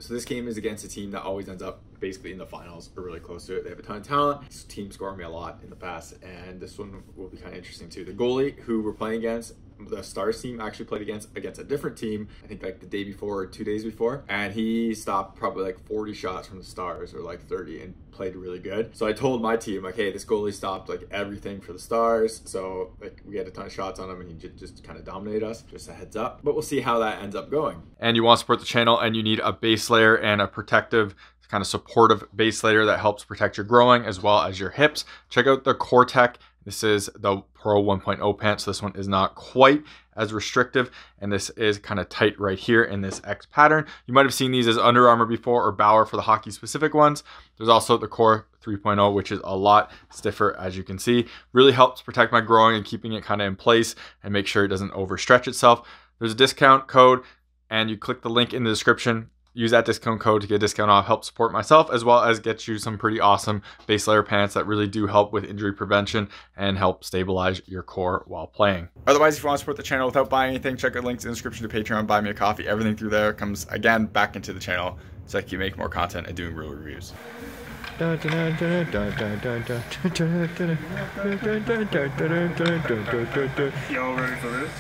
So this game is against a team that always ends up basically in the finals or really close to it. They have a ton of talent. This team scored me a lot in the past, and this one will be kind of interesting too. The goalie who we're playing against, the Stars team, actually played against a different team, I think like the day before or 2 days before, and he stopped probably like 40 shots from the Stars, or like 30, and played really good. So I told my team, like, hey, this goalie stopped like everything for the Stars, so like we had a ton of shots on him and he just kind of dominated us. Just a heads up, but we'll see how that ends up going. And you want to support the channel, and you need a base layer and a protective kind of supportive base layer that helps protect your growing as well as your hips. Check out the Core-Tech. This is the Pro 1.0 pant, so this one is not quite as restrictive, and this is kind of tight right here in this X pattern. You might have seen these as Under Armour before, or Bauer for the hockey specific ones. There's also the Core 3.0, which is a lot stiffer, as you can see. Really helps protect my growing and keeping it kind of in place and make sure it doesn't overstretch itself. There's a discount code, and you click the link in the description. Use that discount code to get a discount off, help support myself, as well as get you some pretty awesome base layer pants that really do help with injury prevention and help stabilize your core while playing. Otherwise, if you want to support the channel without buying anything, check out links in the description to Patreon, buy me a coffee. Everything through there comes, again, back into the channel so I can make more content and doing real reviews. Y'all ready for this?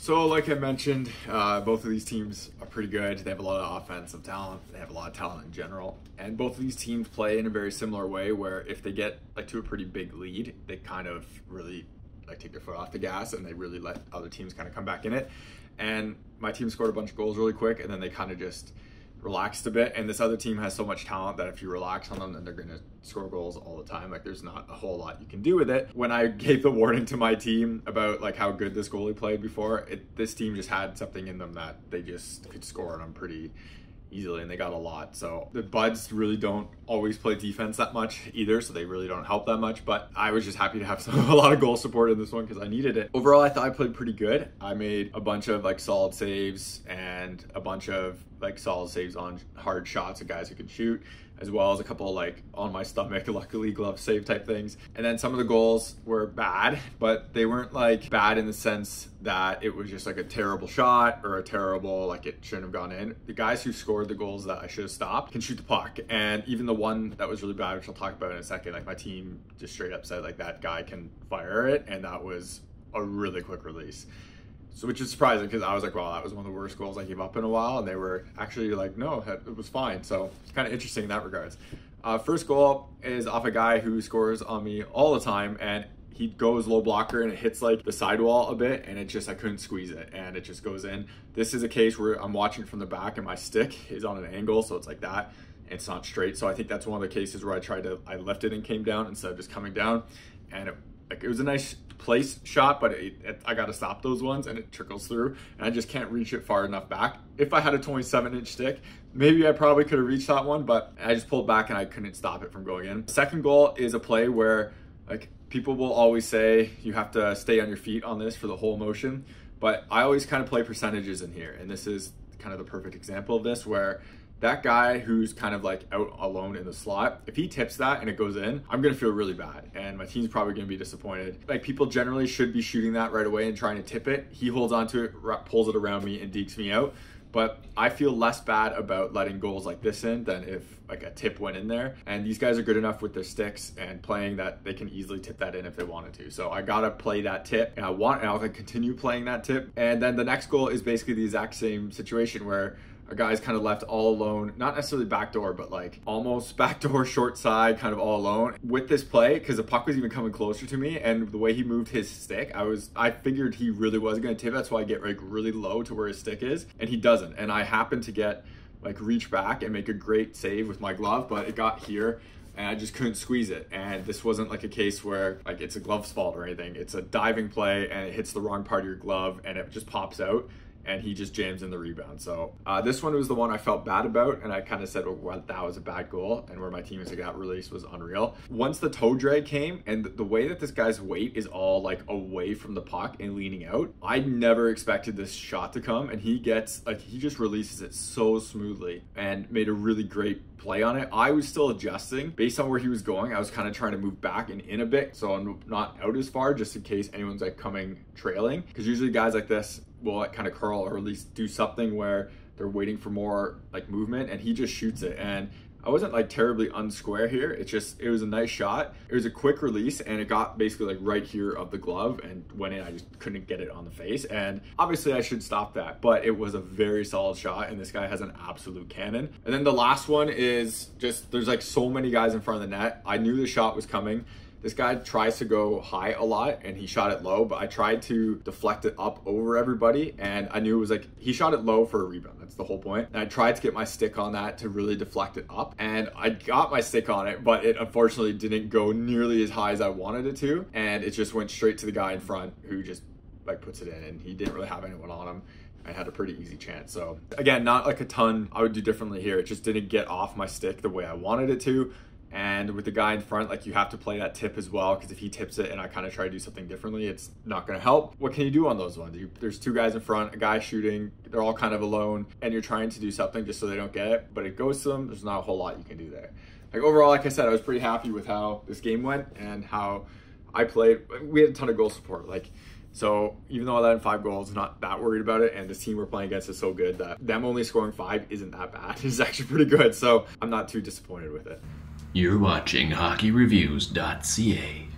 So like I mentioned, both of these teams are pretty good. They have a lot of offensive talent. They have a lot of talent in general. And both of these teams play in a very similar way where if they get like to a pretty big lead, they kind of really like take their foot off the gas and they really let other teams kind of come back in it. And my team scored a bunch of goals really quick and then they kind of just relaxed a bit, and this other team has so much talent that if you relax on them, then they're gonna score goals all the time. Like there's not a whole lot you can do with it. When I gave the warning to my team about like how good this goalie played before, this team just had something in them that they just could score on them pretty easily, and they got a lot. So the buds really don't always play defense that much either, so they really don't help that much, but I was just happy to have a lot of goal support in this one because I needed it. Overall, I thought I played pretty good. I made a bunch of like solid saves and a bunch of like solid saves on hard shots of guys who can shoot, as well as a couple of like on my stomach, luckily glove save type things. And then some of the goals were bad, but they weren't like bad in the sense that it was just like a terrible shot or a terrible, like it shouldn't have gone in. The guys who scored the goals that I should have stopped can shoot the puck. And even the one that was really bad, which I'll talk about in a second, like my team just straight up said like that guy can fire it. And that was a really quick release. So, which is surprising because I was like, wow, that was one of the worst goals I gave up in a while. And they were actually like, no, it was fine. So it's kind of interesting in that regards. First goal is off a guy who scores on me all the time. And he goes low blocker and it hits like the sidewall a bit. And it just, I couldn't squeeze it and it just goes in. This is a case where I'm watching from the back and my stick is on an angle. So it's like that. It's not straight. So I think that's one of the cases where I lifted and came down instead of just coming down. And it was a nice place shot, but I got to stop those ones and it trickles through and I just can't reach it far enough back. If I had a 27-inch stick, maybe I probably could have reached that one, but I just pulled back and I couldn't stop it from going in. Second goal is a play where like people will always say you have to stay on your feet on this for the whole motion, but I always kind of play percentages in here. And this is kind of the perfect example of this, where that guy who's kind of like out alone in the slot, if he tips that and it goes in, I'm gonna feel really bad and my team's probably gonna be disappointed. Like people generally should be shooting that right away and trying to tip it. He holds onto it, pulls it around me and dekes me out. But I feel less bad about letting goals like this in than if like a tip went in there. And these guys are good enough with their sticks and playing that they can easily tip that in if they wanted to. So I gotta play that tip and I'll continue playing that tip. And then the next goal is basically the exact same situation where a guy's kind of left all alone, not necessarily backdoor, but like almost backdoor short side, kind of all alone with this play, because the puck was even coming closer to me, and the way he moved his stick, I figured he really was gonna tip. That's why I get like really low to where his stick is, and he doesn't. And I happened to get like reach back and make a great save with my glove, but it got here and I just couldn't squeeze it. And this wasn't like a case where like it's a glove's fault or anything. It's a diving play and it hits the wrong part of your glove and it just pops out. and he just jams in the rebound. So this one was the one I felt bad about, and I kind of said, well, that was a bad goal, and where my teammates got released was unreal. Once the toe drag came, and the way that this guy's weight is all like away from the puck and leaning out, I never expected this shot to come, and he gets like, he just releases it so smoothly and made a really great play on it. I was still adjusting based on where he was going. I was kind of trying to move back and in a bit so I'm not out as far, just in case anyone's like coming trailing, because usually guys like this will like kind of curl or at least do something where they're waiting for more like movement, and he just shoots it. And I wasn't like terribly unsquare here. It was a nice shot. It was a quick release, and it got basically like right here of the glove and went in. I just couldn't get it on the face, and obviously I should stop that, but it was a very solid shot, and this guy has an absolute cannon. And then the last one is just, there's like so many guys in front of the net. I knew the shot was coming. This guy tries to go high a lot, and he shot it low, but I tried to deflect it up over everybody, and I knew it was like, he shot it low for a rebound. That's the whole point. And I tried to get my stick on that to really deflect it up, and I got my stick on it, but it unfortunately didn't go nearly as high as I wanted it to, and it just went straight to the guy in front who just like puts it in, and he didn't really have anyone on him. I had a pretty easy chance. So again, not like a ton I would do differently here. It just didn't get off my stick the way I wanted it to. And with the guy in front, like, you have to play that tip as well, because if he tips it and I kind of try to do something differently, it's not going to help. What can you do on those ones? There's two guys in front, a guy shooting, they're all kind of alone, and you're trying to do something just so they don't get it, but it goes to them. There's not a whole lot you can do there. Like, overall, like I said, I was pretty happy with how this game went and how I played. We had a ton of goal support. Like, so even though I let in 5 goals, not that worried about it. And this team we're playing against is so good that them only scoring 5 isn't that bad. It's actually pretty good. So I'm not too disappointed with it. You're watching HockeyReviews.ca.